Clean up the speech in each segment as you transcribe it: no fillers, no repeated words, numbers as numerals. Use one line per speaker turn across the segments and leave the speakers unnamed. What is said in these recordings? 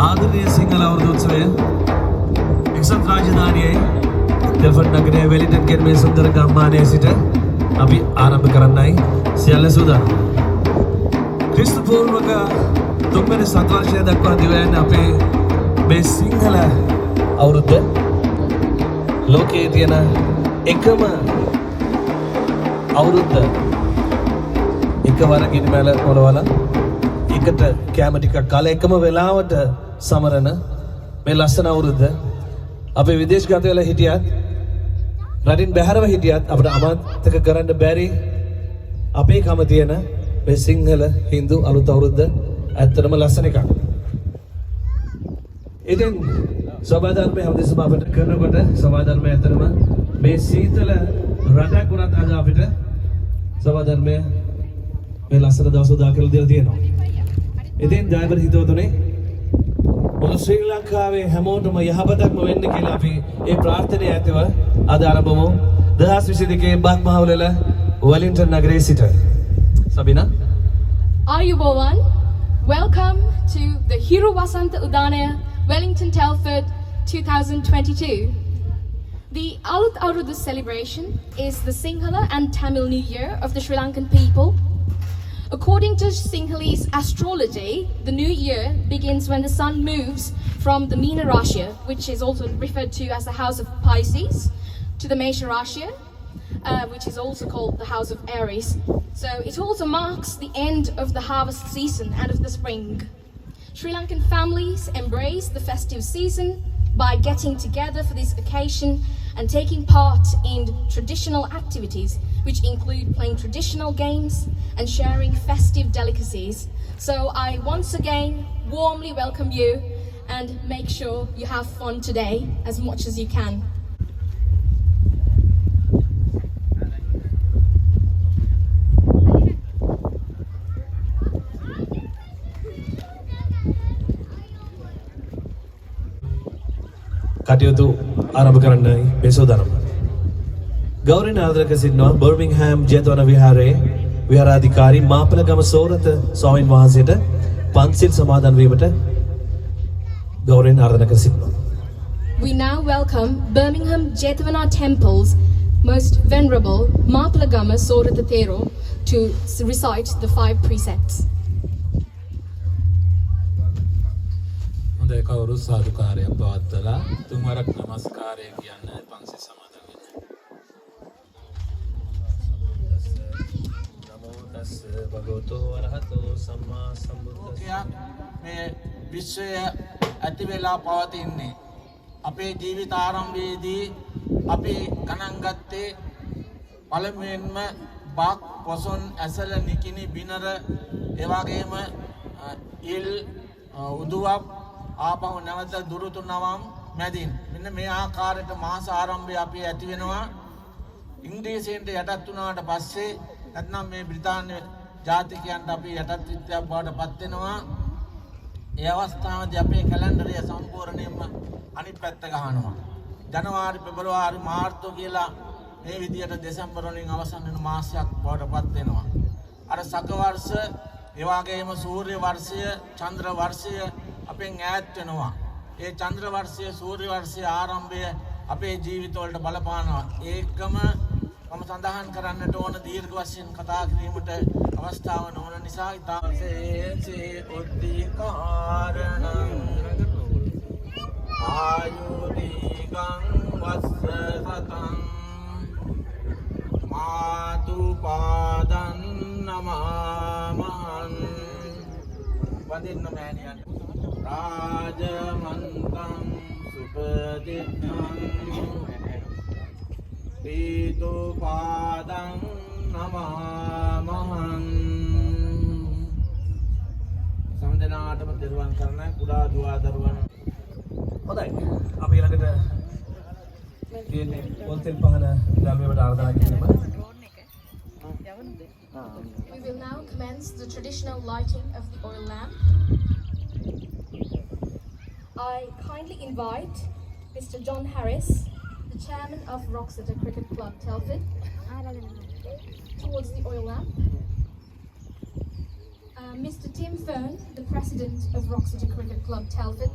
ආදරණීය සිංහල අවුරුදු උත්සවය එක්සත් රාජධානියේ ටෙල්ෆර්ඩ් නගරයේ වෙලින්ටන් කියන මේ සුන්දර ගම්මානයේ සිට අපි ආරම්භ කරන්නයි සියල්ල සූදානම්. ක්‍රිස්තු පූර්වක තුන්වෙනි සතවර්ෂය දක්වා දිව යන අපේ මේ සිංහල අවුරුද්ද ලෝකයේ තියෙන එකම අවුරුද්ද එකවර ගිනිමැල පොළවලා එකට කැම ටිකක් කාලා එකම වෙලාවට සමරන මේ ලස්සන අවුරුද්ද අපේ විදේශගත වෙලා හිටියත් රටින් බැහැරව හිටියත් අපිට අමතක කරන්න බැරි අපේ කම තියෙන මේ සිංහල හින්දු අලුත් අවුරුද්ද ඇත්තටම ලස්සන එකක්. ඉතින් සබාධර්මය හැමදෙස්සම අපිට කරනකොට සබාධර්මය ඇත්තටම මේ සීතල රටක් වුණත් අද අපිට සබාධර්මය මේ ලස්සන දවස් උදා කරලා දීලා තියෙනවා. ඉතින් ජයවර හිතවතුනේ මුළු ශ්‍රී ලංකාවේ හැමෝටම යහපතක්ම වෙන්න කියලා අපි ඒ ප්‍රාර්ථනාව ඇතිව අද ආරම්භමු 2022 බක් මහවලල වෙලින්ටන් නගරයේ සිට. සබිනා
Ayubowan, welcome to the Hiru Wasanta Udanaya Wellington Telford 2022. The Alut Aurudu celebration is the Sinhala and Tamil New Year of the Sri Lankan people. According to Sinhalese astrology, the new year begins when the sun moves from the Meena Rashiya, which is also referred to as the house of Pisces, to the Mesha Rashiya, which is also called the house of Aries. So it also marks the end of the harvest season and of the spring. Sri Lankan families embrace the festive season by getting together for this occasion and taking part in traditional activities, which include playing traditional games and sharing festive delicacies. So I once again warmly welcome you and make sure you have fun today as much as you can.
කටයුතු ආරම්භ කරන්නයි මේ සූදානම. ගෞරවනීය ආදරක සිටිනවා බර්මින්ග්හෑම් ජේතවන විහාරයේ විහාරාධිකාරී මාපලගම සෝරත ස්වාමීන් වහන්සේට පන්සිල් සමාදන් වීමට ගෞරවයෙන් ආරාධනා කර සිටිනවා.
We now welcome Birmingham Jetavana Temple's most venerable Mapalagama Soratha Thero to recite the 5 precepts.
හොඳයි කවුරු සාදුකාරයක් පවත්වලා තුන්වරක් නමස්කාරය කියන්න පන්සිල් සමාදන් වෙන්න.
නමෝ තස්ස භගවතෝ අරහතෝ සම්මා සම්බුද්දස්ස.
මේ විශ්වය ඇති වෙලා පවතින්නේ අපේ ජීවිත ආරම්භයේදී අපි ගණන් ගත්තේ පළමුවෙන්ම බක් පොසොන් ඇසල නිකිණි බිනර ඒ වගේම ඉල් උදුවක් ආපහු නැවත දුරුතු නවම් මැදින් මෙන්න මේ ආකාරයට මාස ආරම්භය අපි ඇති වෙනවා. ඉංග්‍රීසියෙන්ට යටත් වුණාට පස්සේ නැත්නම් මේ බ්‍රිතාන්‍ය ජාතිකයන්ට අපි යටත් විත්‍යාවක් බවට පත් වෙනවා. ඒ අවස්ථාවේදී අපේ කැලෙන්ඩරය සම්පූර්ණයෙන්ම අනිත් පැත්ත ගහනවා. ජනවාරි පෙබරවාරි මාර්තු කියලා මේ විදියට දෙසැම්බර් වලින් අවසන් වෙන මාසයක් බවට පත් වෙනවා. අර සක වර්ෂ ඒ වගේම සූර්ය වර්ෂය චන්ද්‍ර වර්ෂය අපෙන් ඈත් වෙනවා. ඒ චන්ද්‍ර වර්ෂය සූර්ය වර්ෂය ආරම්භය අපේ ජීවිතවලට බලපානවා. ඒකම මම සඳහන් කරන්නට ඕන දීර්ඝ වශයෙන් කතා කිරීමට අවස්ථාව නොවන නිසා ඉතාලසේ උද්දීකාරණං ආයුදීගං වස්සසතං මාතු පාදං නමාමහං වදින්න මෑණියන් රාජමන්තං සුපදිත්තං පීතු පාදං නමාමහං. සම්දනාටම දරුවන් කරන කුඩා දුවා දරුවන්.
හොඳයි. අපි ළඟට තියෙන්නේ පොල්තෙල් පහන ධර්මයට ආරාධනා කිරීම.
We will now commence the traditional lighting of the oil lamp. I kindly invite Mr. John Harris, the chairman of Roxeter Cricket Club Telford, towards the oil lamp. and Mr. Tim Fern, the president of Rock City Cricket Club, Telford.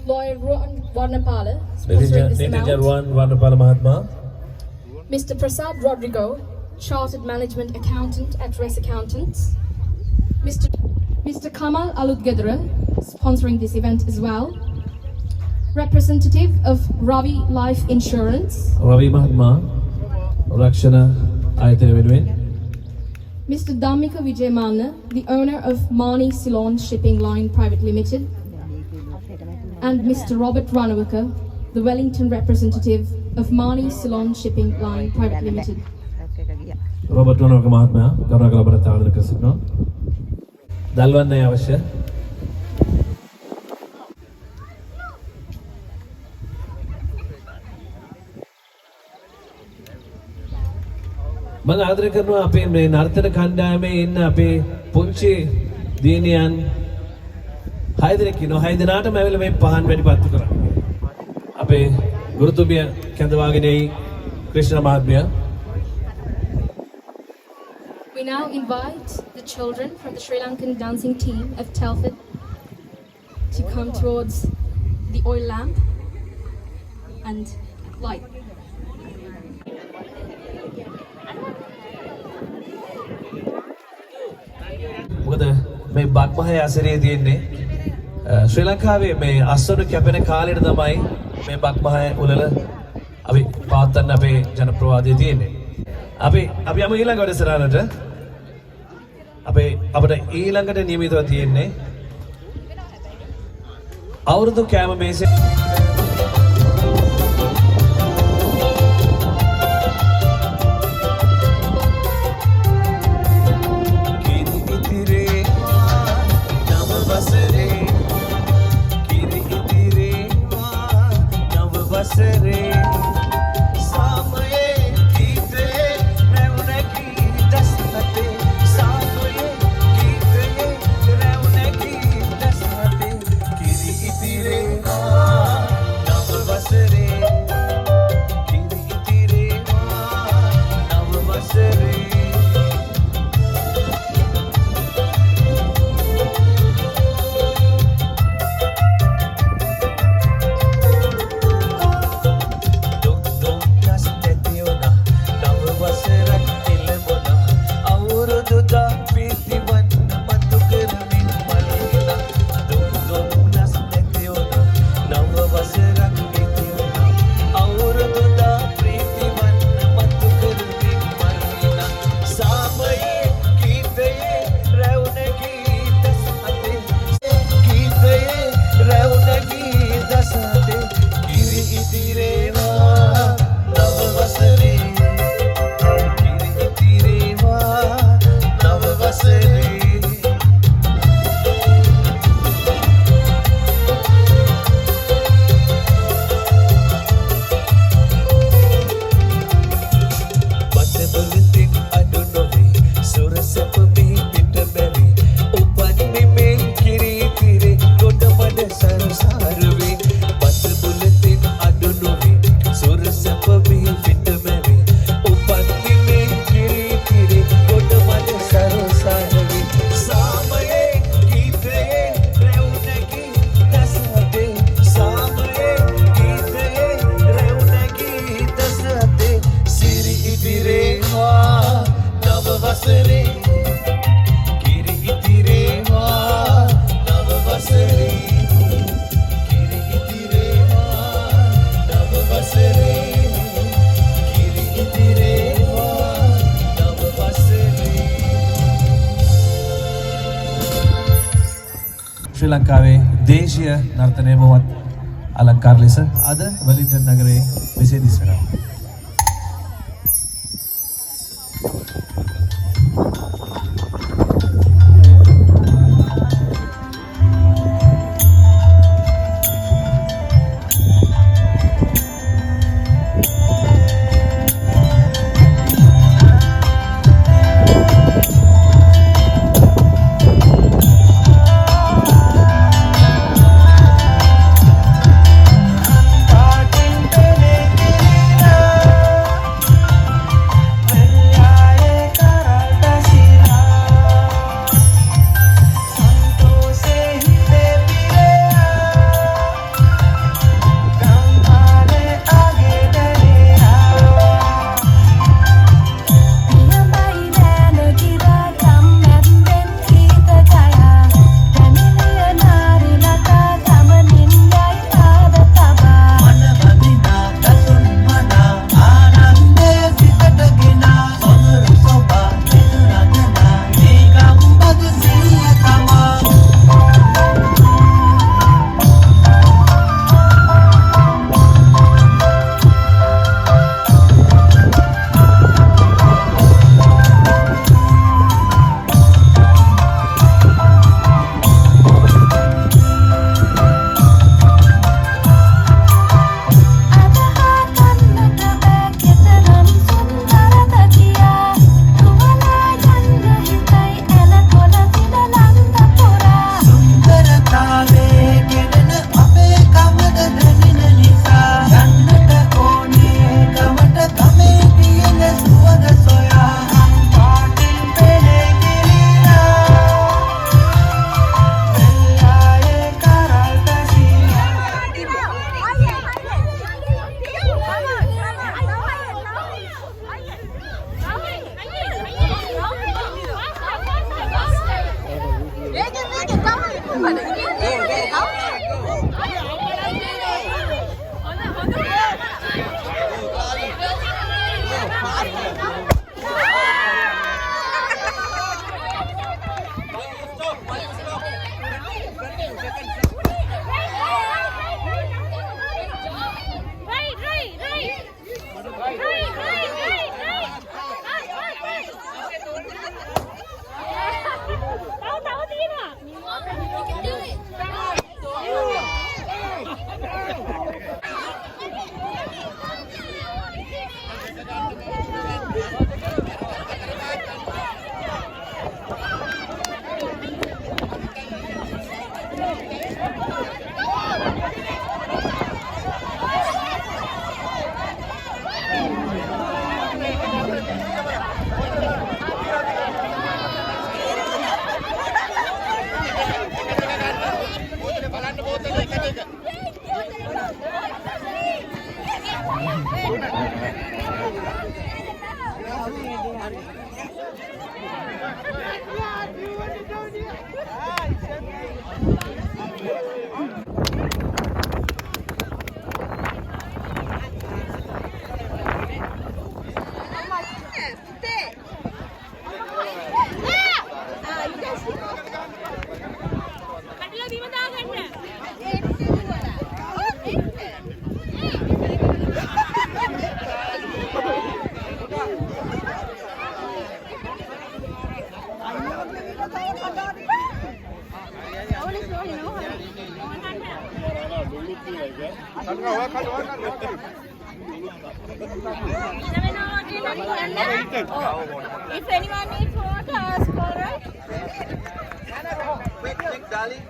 Lawyer Ruan Warnapala, sponsoring this amount.
Warnapala Mahatma.
Mr. Prasad Rodrigo, Chartered Management Accountant at Res Accountants. Mr. Kamal Aludgedra, sponsoring this event as well. Representative of Ravi Life Insurance.
Ravi Mahatma. Rakshana Ayatana Venuwen.
Mr. Dhammika Vijaymalna, the owner of Mani Ceylon Shipping Line Private Limited. And Mr. Robert Ranawaka, the Wellington representative of Mani Ceylon Shipping Line Private Limited.
Robert Ranawaka Mahatma, Karakala Bharatavadana Kasipno. Dalwanne අවශ්‍ය. මම ආදරය කරනවා අපේ මේ නර්තන කණ්ඩායමේ ඉන්න අපේ පුංචි දියණියන් 6 දෙනෙක් ඉන්නවා. 6 දෙනාටම ඇවිල්ලා මේ පහන් වැඩිපත්තු කරන්න. අපේ ගුරුතුමිය කැඳවාගෙන එයි ක්‍රිෂ්ණ මහත්මයා.
We now invite the children from the Sri Lankan dancing team of Telford to come towards the oil lamp and light.
මොකද මේ බක්මහය අසරේ තියෙන්නේ ශ්‍රී ලංකාවේ මේ අස්වනු කැපෙන කාලෙට තමයි මේ බක්මහය උලල අපි පවත්වන්න අපේ ජනප්‍රවාදය තියෙන්නේ. අපි යමු ඊළඟ වැඩසටහනට. අපිට ඊළඟට නියමිතව තියෙන්නේ අවුරුදු කෑම මේසේ ශ්‍රී ලංකාවේ දේශීය නර්තනය බවත් අලංකාර ලෙස අද වෙලින්ටන් නගරයේ මෙසේ දිස් වෙනවා.
Thank you. If anyone needs water, ask for it.
Quick, darling.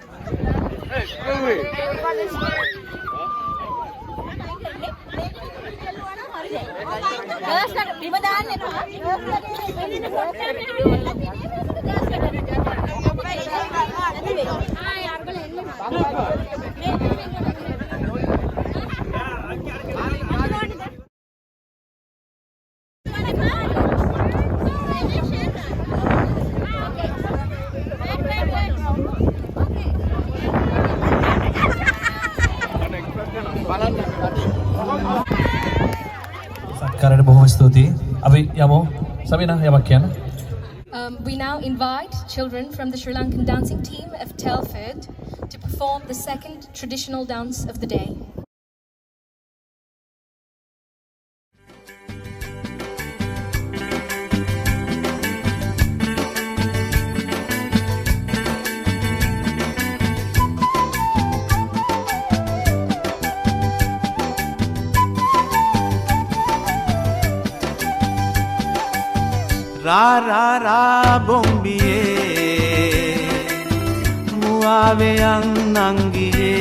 සත්කාරයට බොහොම ස්තුතියි. අපි යමු. සමිනා යමක් කියන්න.
We now invite children from the Sri Lankan dancing team of Telford to perform the second traditional dance of the day.
रा रा रा बोंबिये मुआवे अंगिये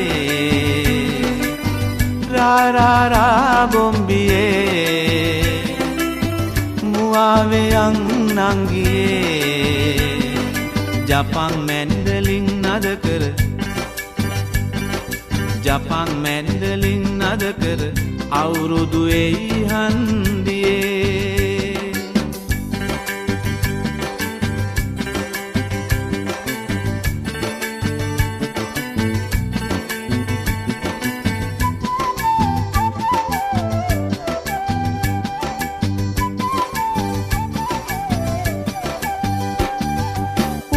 रा रा रा बोंबिये मुआवे अंगिये जापान मैंडलिंग नद कर जापान मैंडलिंग नद कर අවුරුදු එයි හන්දියේ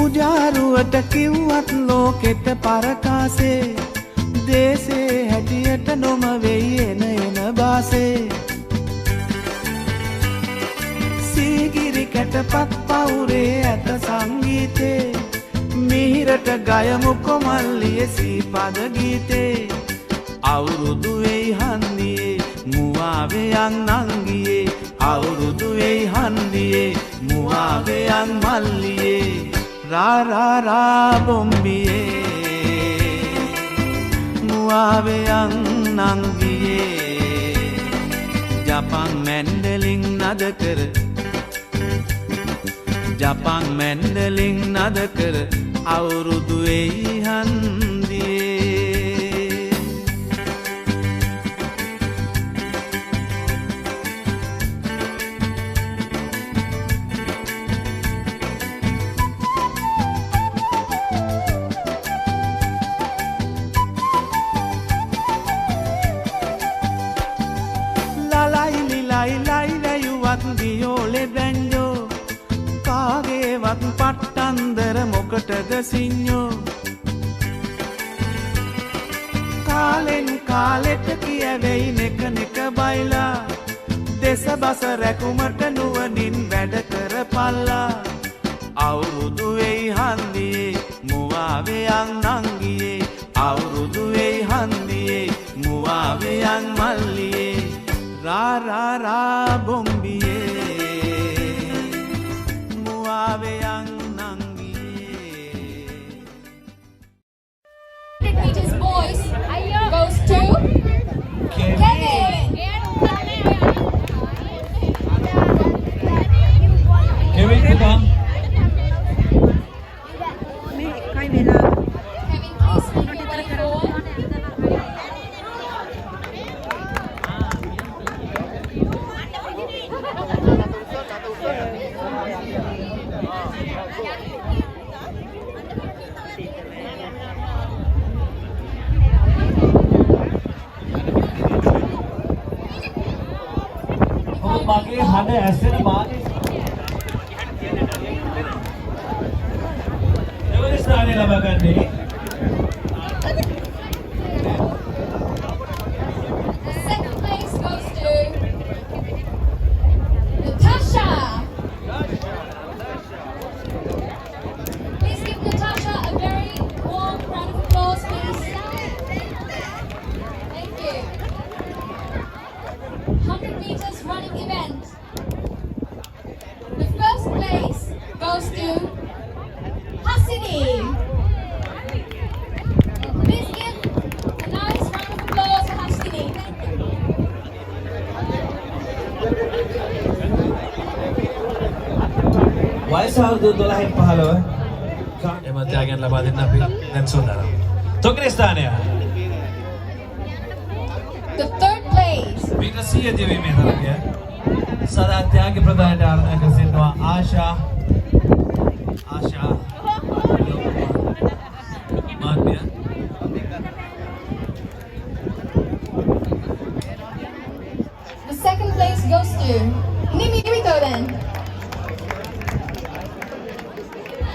උජාරුවට කිව්වත් ලෝකෙට පරකාසේ දේසේ හැටියට නොම වෙයි එන බාසේ සීගිරි කැටපත් පවුරේ ඇත සංගීතේ මිහිරට ගයමු කොමල්ලිය සීපද ගීතේ අවුරුදු වෙයි හන්දියේ මුවාවේ යන් නංගියේ අවුරුදු වෙයි හන්දියේ මුවාවේ යන් මල්ලියේ रा रा रा बोंबिये मुआवे अंगिये जापान मैंडलिंग नद कर जापान मैंडलिंग नद कर අවුරුදු එයි හන්දියේ දැන්ජෝ කාගේවත් පට්ටන්දර මොකටද සිං්ඥෝ කාලෙන් කාලෙට කියවෙයි නෙක නෙක බයිලා දෙස බස රැකුමට නුවනින් වැඩ කර පල්ලා අවුරුදුවෙයි හන්දියේ මුවාවයන් නංගියේ අවුරුදුවෙයි හන්දියේ මුවාවයන් මල්ලියේ රාරාරා බොම්බියේ මුවාවයන් නංගියේ
100 meters boys goes to Kevin.
Kevin, come.
Kevin, please make your way forward.
මගේ හඬ ඇස්සෙන මාගේ දෙවනි ස්ථානය ලබා ගන්නේ
The second place goes to Natasha. Please give Natasha a very warm round of applause, please. Thank you. 100 meters running event. The first place goes to Hasini. Please give a nice round of applause for Hasini. Thank you.
වයස අවුරුදු 12න් 15 එම ත්‍යාගයන් ලබා දෙන්න අපි දැන් සූදානම්. තුන්වෙනි ස්ථානය
The third place
මීටර් 100 දිවීමේ තරගය සදා ත්‍යාග ප්‍රදානයට ආරාධනා කර සිටිනවා ආශා මාත්‍ය
The second place goes to Nimi Ritoden.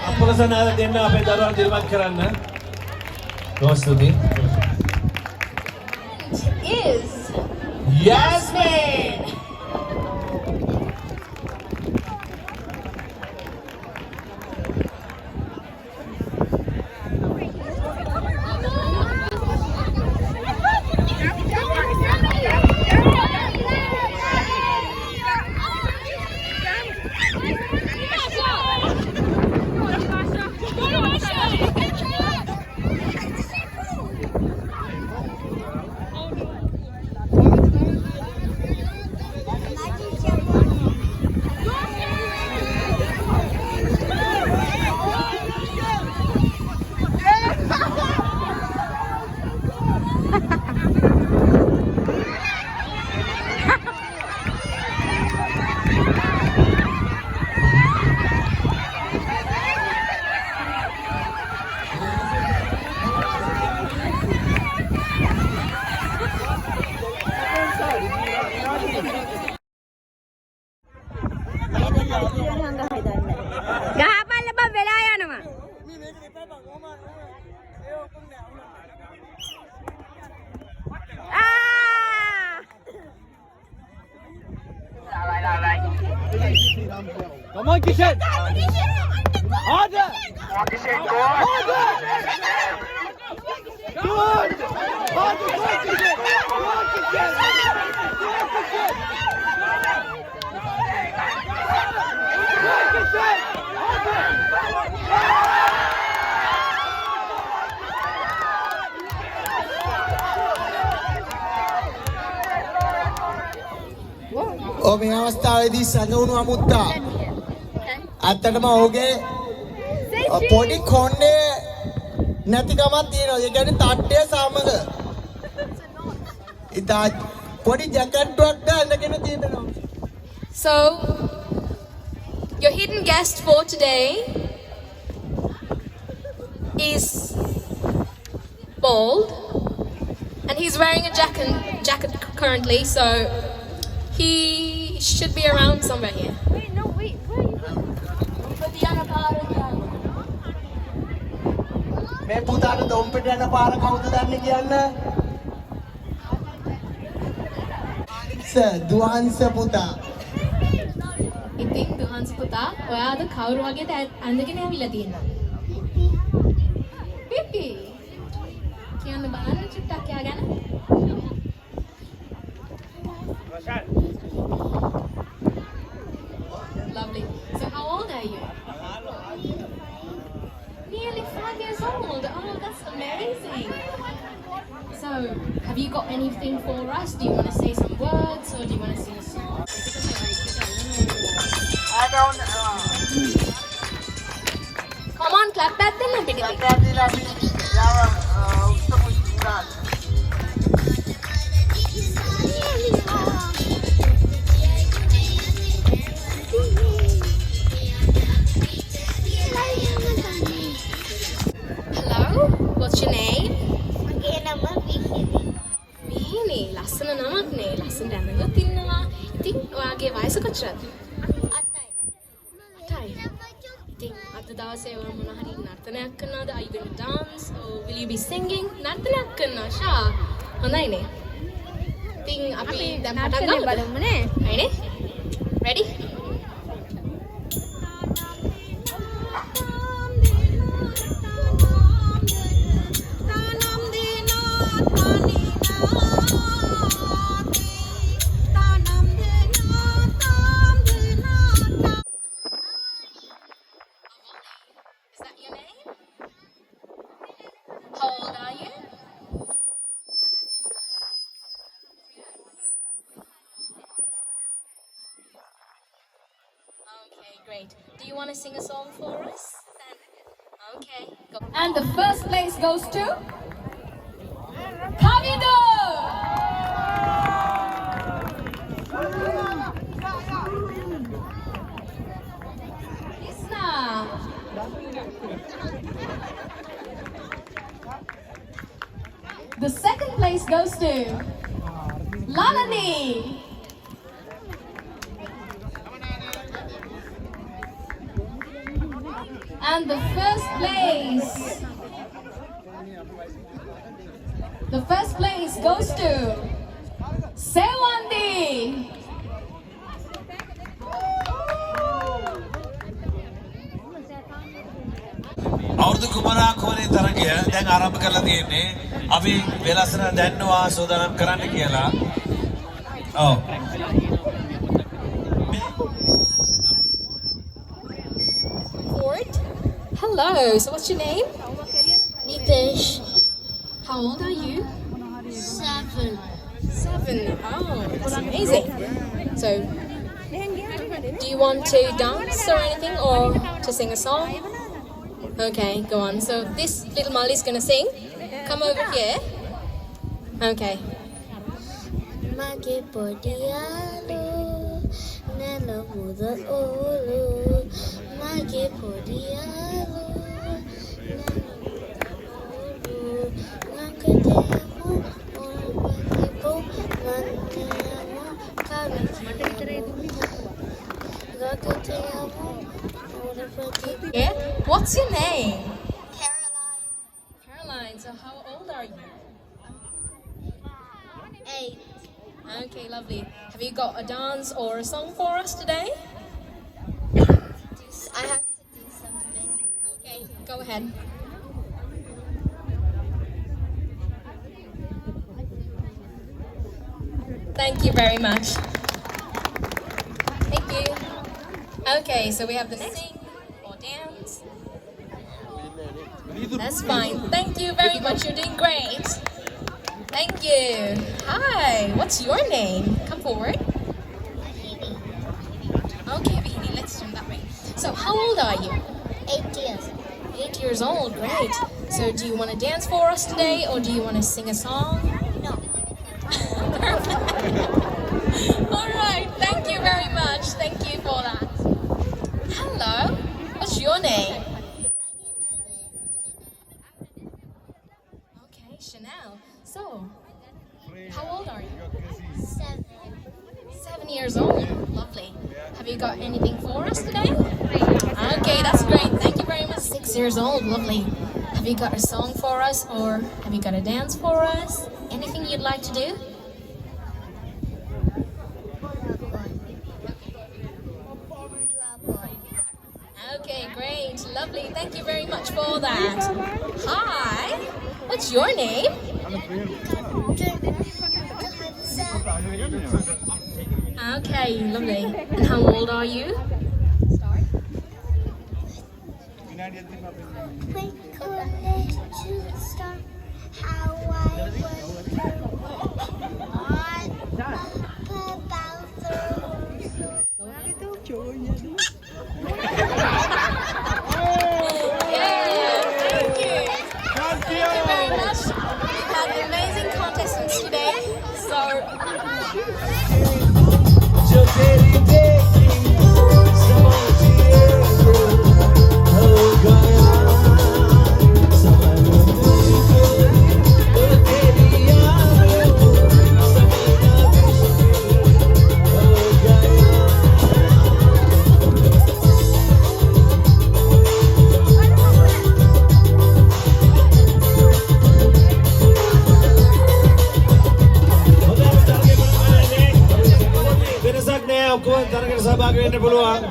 අපලසනාද දෙන්න අපේ දරුවන් දිරිමත් කරන්න. බොහොම ස්තුතියි.
Is
Yasmin.
ගහපල්ල බං වෙලා යනවා.
Come on, Kishan! Order! Order! Good! Order, go, Kishan! Go, Kishan! Go, Kishan! Go, Kishan!
මේ අවස්ථාවේදී සැඟවුණු අමුත්තා ඇත්තටම ඔහුගේ පොඩි කොණ්ඩේ නැතිකමක් තියෙනවා. ඒ කියන්නේ තට්ටේ සමග ඉතා පොඩි ජැකට් එකක් දාන්නගෙන තියෙනවා.
So, your hidden guest for today is bald, and he's wearing a jacket currently, so he should be around somewhere here.
මේ පුතාට දොම්පෙට යන පාර කවුද දන්නේ කියන්න? දුවන්ස පුතා.
ඉතින් දුහන්ස පුතා ඔයාද කවුරු වගේද ඇඳගෙන ඇවිල්ලා තියෙනවා? පිපි. කියන්න බලන්න චුට්ටක් යා ගැන. Lovely. So how old are you? Nearly 5 years old. Oh, that's amazing. So, have you got anything for us? Do you want to say some words or do you want to sing a song? Come on, clap that then. Hello, what's your name? Mihini, ලස්සන නමක් නේ. ලස්සන දැනගත් ඉන්නවා. ඉතින් ඔයාගේ වයස කොච්චරද? 8යි. ඉතින් අද දවසේ ඔයා මොන හරි නර්තනයක් කරනවද? Are you going to dance or will you be singing? නර්තනයක් කරනවා ෂා. හොඳයිනේ. ඉතින් අපි දැන් පටන් ගමු.
බලමුනේ.
හරිනේ? Ready? Is that your name? How old are you? Okay, great. Do you want to sing a song for us? Then, okay. Go. And the first place goes to Kavido. Isna. The second place goes to Lalani. And the first place goes to Sewandi.
අවුරුදු කුමරා කුමරී තරගය දැන් ආරම්භ කරලා තියෙන්නේ. අපි වෙලසන දැන්නවා සෝදානම් කරන්න කියලා. ඔව්.
Ford. Hello. So what's your name?
Nitesh,
How old are you?
7.
7. Oh, that's amazing. So, do you want to dance or anything or to sing a song? Okay, go on. So this little Molly's gonna sing. Come over here. Okay.
Mage podialo, nela muda olo. Mage podialo, nela olo. Nakatemo, orapatipo, manemo, kavitemo. Nakatemo, orapatipo.
Yeah. What's your name?
Caroline,
Caroline. So how old are you?
8.
Okay, lovely. Have you got a dance or a song for us today?
I have to do something.
Okay, go ahead. Thank you very much. Thank you. Okay, so we have the sing or dance. That's fine. Thank you very much. You're doing great. Thank you. Hi, what's your name? Come forward. Okay, Vihini, let's turn that way. So, how old are you?
8 years.
8 years old, great. So, do you want to dance for us today or do you want to sing a song?
No.
All right, thank you very much. Thank you for that. Hello, what's your name? Okay, Chanel. So, how old are you?
7.
7 years old. Lovely. Have you got anything for us today? Okay, that's great. Thank you very much. 6 years old. Lovely. Have
Have you got a song for us or have you got a dance for us? Anything you'd like to do? Okay, great, lovely. Thank you very much for that. Hi, what's your name? Okay, lovely. And how old are you? Thank you very much. We've had amazing contestants today. So
जो तेरी देखी समझिए हो गया समझ वो तेरी याद समझना हो गया වෙනසක් නෑ ඔක්කොම තරගයට සහභාගී වෙන්න පුළුවන්.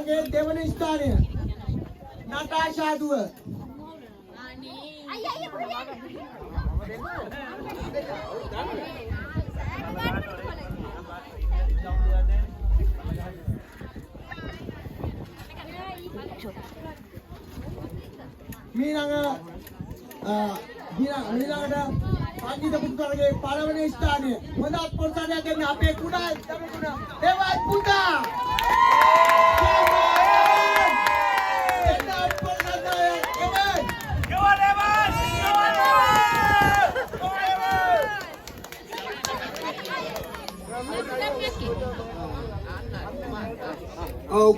වගේ දෙවන ස්ථානය නටාෂා දුව. ඊළඟට සංගීත පුස්තකයේ පළවෙනි ස්ථානය හොඳත් පොරසාරයක් දෙන්න අපේ කුඩා දරුණු දේවත් පුතා.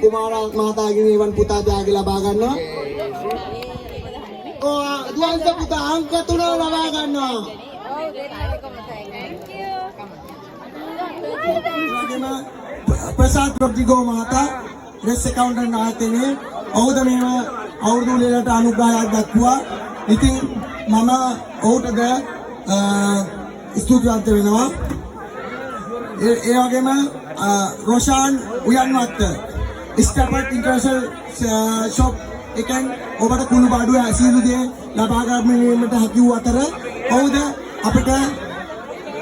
කුමාර මහතාගේ නිවන් පුතා ජාග ලබා ගන්නවා. දුවන්ත පුතා අංක 3 ලබා ගන්නවා. වගේම ප්‍රසාද් රොඩ්රිගෝ මහතා රෙස් ඇකවුන්ටන්ට් ආයතනයේ ඔහුද මේව අවුරුදු වලට අනුග්‍රහයක් දක්වුවා. ඉතින් මම ඔහුටද ස්තුතිවන්ත වෙනවා. ඒ වගේම රොෂාන් උයන්වත්ත ස්ටපර්ට් ඉන්ටර්නැෂනල් ෂොප් එකෙන් ඔබට කුණු බඩුව ඇසීරු දේ ලබා ගැනීමට හැකි වූ අතර ඔහුද අපිට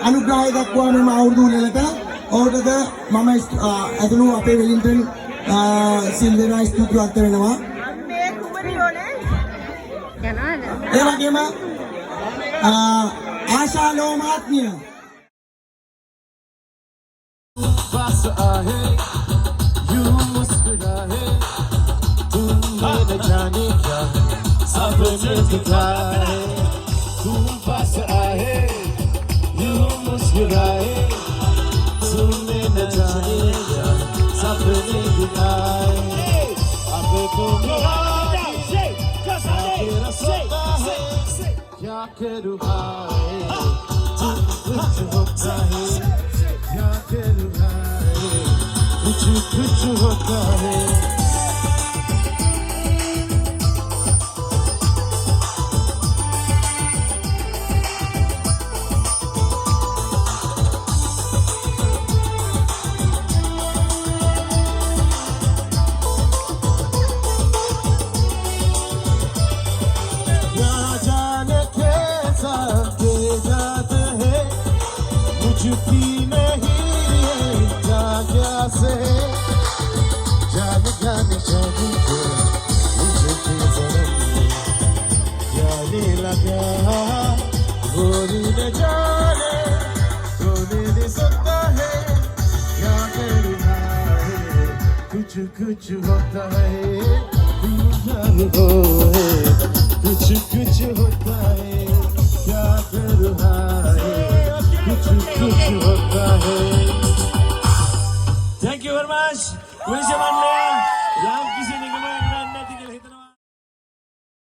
අනුග්‍රහය දක්වා මෙම අවුරුදු වලට ඔහුටද මම ඇතුළු අපේ වෙලින්ටන් සිල් දෙනා ස්තුතිවන්ත වෙනවා. ඒ වගේම ආශා ලෝමාත්මිය
पास आए यूं मुस्कुराए तुमने न जाने क्या सबने दिखाए तुम पास आए यूं मुस्कुराए तुमने न जाने क्या सबने दिखाए अब तुम क्या करूँ हाय तुम कुछ होता है क्या करूँ कुछ होता है यहाँ जाने कैसा के जाते हैं मुझकी नहीं जाने से जाने जाने जाने को मुझे जाने लगा गोरी न जाने सोने ने सकता है क्या करना है कुछ कुछ होता है कुछ होता है क्या करना है कुछ होता है. Thank you very much. Wish you one more.